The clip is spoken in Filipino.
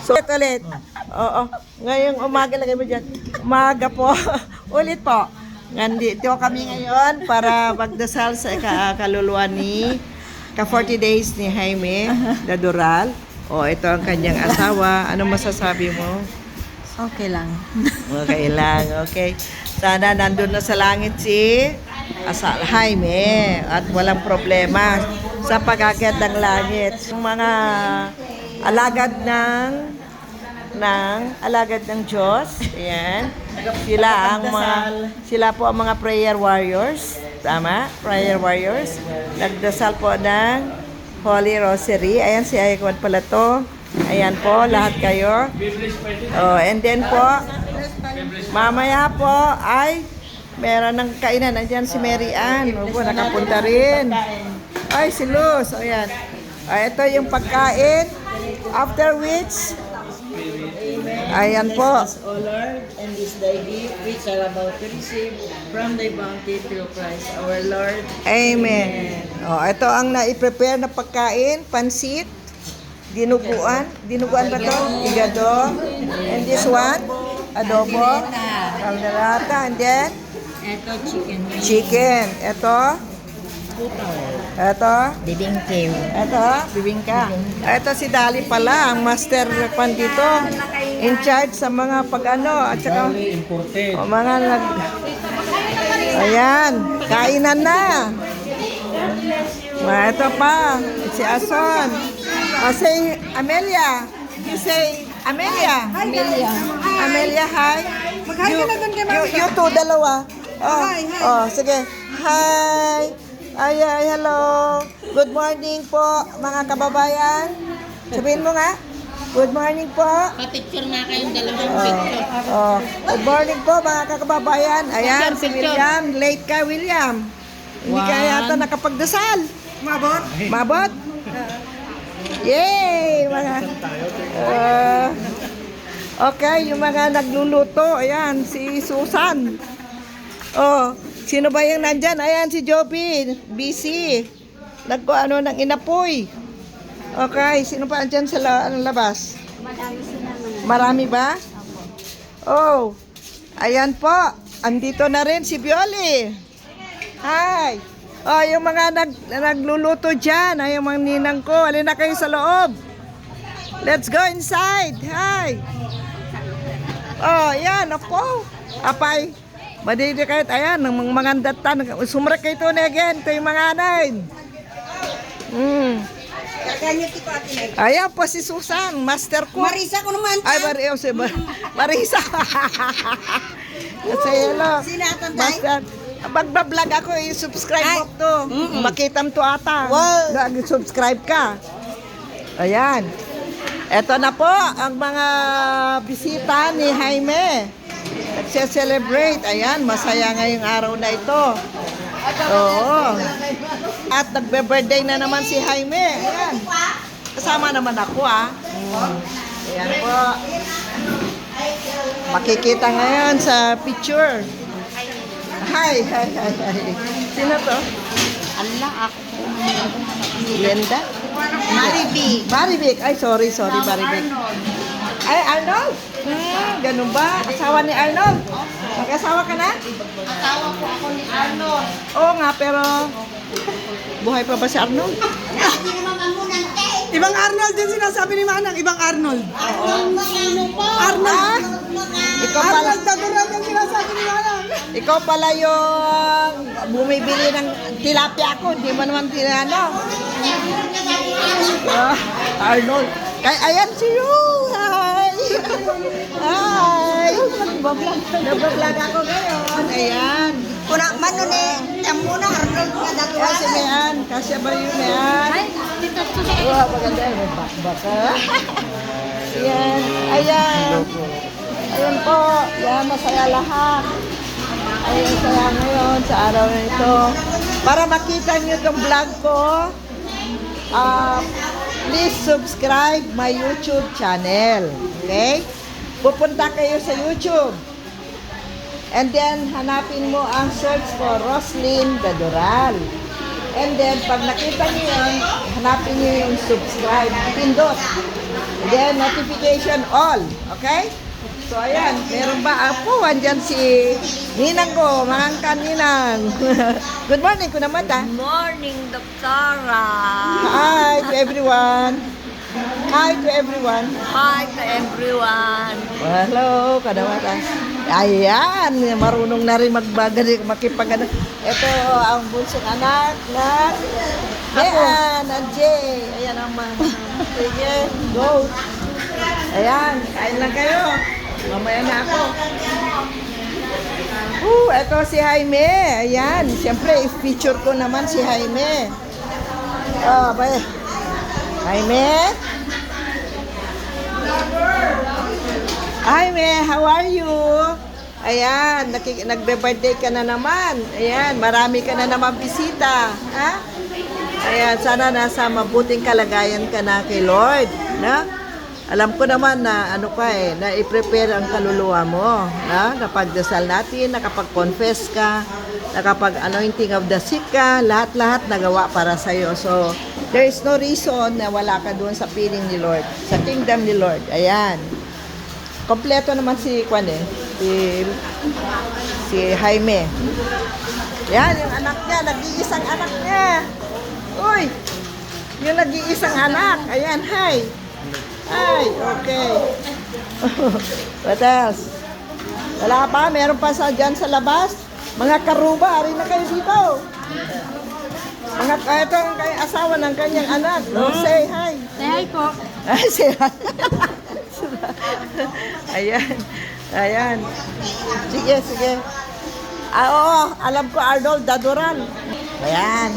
So, ulit. Oo. Ngayong umaga, lagay mo dyan. Umaga po. Ulit po. Nandito kami ngayon para magdasal sa kaluluwa ni ka-40 days ni Jaime Dadural. O, ito ang kanyang asawa. Ano masasabi mo? Okay lang. Okay lang, okay. Sana nandun na sa langit si Jaime at walang problema sa pag-akyat ng langit. Yung mga alagad ng Diyos, ayan. Sila po ang mga prayer warriors. Tama? Prayer warriors. Nagdasal po ng Holy Rosary. Ayan, si Aikwan pala to. Ayan po, lahat kayo. Oh, and then po, mamaya po ay meron ng kainan. Nandiyan si Mary Ann. Opo, nakapunta rin. Ay, si Luz. Ayan. Ay, ito yung pagkain. After which, ayan po. O Lord, and this thy gift which are about to receive from thy bounty through Christ our Lord. Amen. Oh, ito ang na-prepare na pagkain, pansit, dinuguan. Dinuguan ba to? Igado. And this one, adobo, calderata, and then Ito, chicken. chicken. Ito, Bibingkim. bibingka. Ito si Dali pala, ang master pan dito. In charge sa mga pag-ano at saka mga ayan, kainan na. Ito pa, si Ason. Say Amelia. You say Amelia. Amelia, hi. Mag-hi ka na doon kay Mami. You two, dalawa. Oh, Hi. oh, sige. Hi. Ay, hello. Good morning po, mga kababayan. Sabihin mo nga. Good morning po. Pa-picture nga kayong dalawang picture. Oh, good morning po, mga kababayan. Ayan, si Picture. William. Late ka, William. Hindi ka yata nakapagdasal. Mabot? Mabot? Yay! Mga, okay, yung mga nagluluto. Ayan, si Susan. Oh, sino ba yung nandyan? Ayan, si Joby. Busy. Nagkuano ng inapoy. Okay, sino pa andyan sa labas? Marami ba? Oh, ayan po. Andito na rin si Bioli. Hi. Oh, yung mga nagluluto dyan. Ay, yung mga ninang ko. Alin na kayo sa loob. Let's go inside. Hi. Oh, yan. Ako. Apay. Madidi kahit. Ayan, ng mga datan. Sumrek kayo ito na again. Ito yung mga anay. Ayan po si Susan. Master ko. Marisa ko naman. Ay, Marisa. Say hello. Sinatan tayo. Master. Magbablog ako, i-subscribe mo to. Makitam to ata. Wow. Nag-subscribe ka. Ayan. Eto na po ang mga bisita ni Jaime. Nagse-celebrate. Ayan, masaya ngayong araw na ito. Oo. At nagbe-birthday na naman si Jaime. Ayan. Kasama naman ako Ayan po. Makikita ngayon sa picture. Hi. Sino to? Allah, ako. Linda? Maribik. Ay, sorry, Maribik. Ay, Arnold? Ganun ba? Asawa ni Arnold? Mag-asawa ka na? Asawa ko ako ni Arnold. Oo nga, pero buhay pa ba si Arnold? Ibang Arnold din sinasabi ni Manang. Ibang Arnold. Arnold. Ikaw pala, Arnold Dadural yung sinasabi ni Manang. ikaw pala yung bumibili ng tilapia ko. Hindi mo naman tinano. Arnold. Ayan si you. Hi. Hi. Nagbablog ako ngayon. Ayan. Kuna mano ni muna Arnold nga Dadural. Kasi Mayan. Kasi ba yun Mayan? Wow, maganda. May baka. Ayan. Ayan. Ayan po. Ayan, masaya lahat. Ayan, saya ngayon sa araw na ito. Para makita nyo itong vlog ko, please subscribe my YouTube channel. Okay? Pupunta kayo sa YouTube. And then, hanapin mo ang search for Roslyn Dadural. And then, pag nakita niyo yun, hanapin niyo yung subscribe. Pindot. And then, notification all. Okay? So, ayan. Meron ba? Apo, andyan si Ninang ko. Mahangkan Ninang. Good morning, Kunamata. Morning, Doktora. Hi to everyone. Hi to everyone. Hi to everyone. Hello, Kunamata. Ayan, marunong na rin makipag-ano. Ito ang bunsong anak na Dean and Jay. Ayan ang mga. Sige, go. Ayan, kain lang kayo. Mamaya na ako. Ito si Jaime. Ayan, siyempre, i-feature ko naman si Jaime. Oh, bay. Jaime? Jaime, how are you? Ayan, nagbe-birthday ka na naman. Ayan, marami ka na naman bisita. Ha? Ayan, sana nasa mabuting kalagayan ka na kay Lord. Na? Alam ko naman na ano pa na i-prepare ang kaluluwa mo. Na? Napagdasal natin, nakapag-confess ka, nakapag-anointing of the sick ka, lahat-lahat nagawa para sa'yo. So, there is no reason na wala ka doon sa piling ni Lord, sa kingdom ni Lord. Ayan. Kompleto naman si Kwan si Jaime. Yan, yung anak niya, nag-iisang anak niya. Uy, yung nag-iisang anak. Ayan, hi. Hi, okay. What else? Wala pa? Meron pa dyan sa labas? Mga karuba, rin na kayo dito. Ito ang asawa ng kanyang anak. Oh, say hi. Say hi po. Ay, say hi. Ayan. Ayan. Sige, sige. Oo, alam ko Arnold Daduran. Ayan.